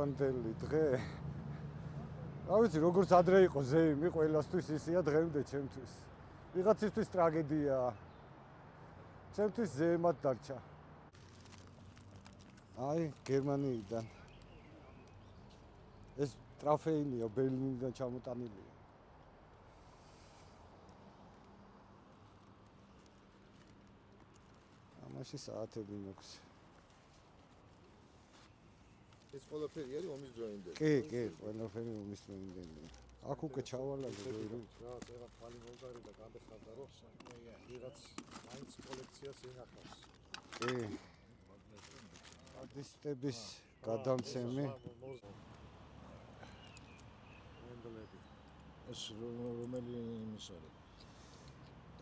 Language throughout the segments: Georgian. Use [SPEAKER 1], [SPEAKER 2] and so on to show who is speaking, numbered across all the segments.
[SPEAKER 1] დღევანდელი დღე. რა ვიცი, როგორც ადრე იყო ზეიმი, ყველასთვის ისია დღემდე ჩემთვის. ვიღაცისთვის ტრაგედიაა. ჩემთვის ზეიმად დარჩა. აი, გერმანიიდან. ეს ტრაფეინია, ბერლინიდან ჩამოტანილია. ამაში საათები მოქვს.
[SPEAKER 2] ეს ყველაფერი არის ომის დროინდელი.
[SPEAKER 1] კი, ყველაფერი ომის დროინდელი. აქ უკვე ჩავალაგე რომ
[SPEAKER 2] რაღაც ეგ ხალი მოვდარი და გადახარდა რომ ვიღაც მაინც კოლექციას ინახავს.
[SPEAKER 1] კი. არტისტების გადამცემი.
[SPEAKER 2] ეს რომელი იმის არის?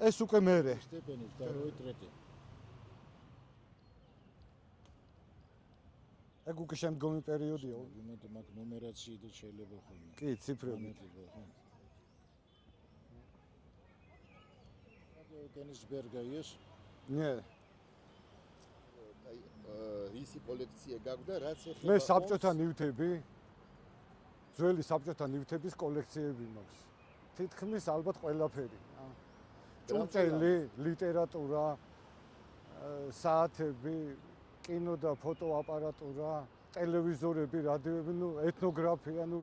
[SPEAKER 1] ეს უკვე მერე.
[SPEAKER 2] სტეპენი, ვторой, третий.
[SPEAKER 1] ეგ უკვე შემდგომი პერიოდია.
[SPEAKER 2] იმედი მაგ ნუმერაციით შეიძლება ხოლმე.
[SPEAKER 1] კი, ციფრებით.
[SPEAKER 2] კენისბერგა ის?
[SPEAKER 1] ნე.
[SPEAKER 2] აი, ისი კოლექცია გაგვდა, რაც ეხება
[SPEAKER 1] მე საბჭოთა ნივთები, ძველი საბჭოთა ნივთების კოლექციები მაქვს. თითქმის ალბათ ყველაფერი. ჭურჭელი, ლიტერატურა, საათები, კინო და ფოტო აპარატურა, ტელევიზორები, რადიოები, ეთნოგრაფია,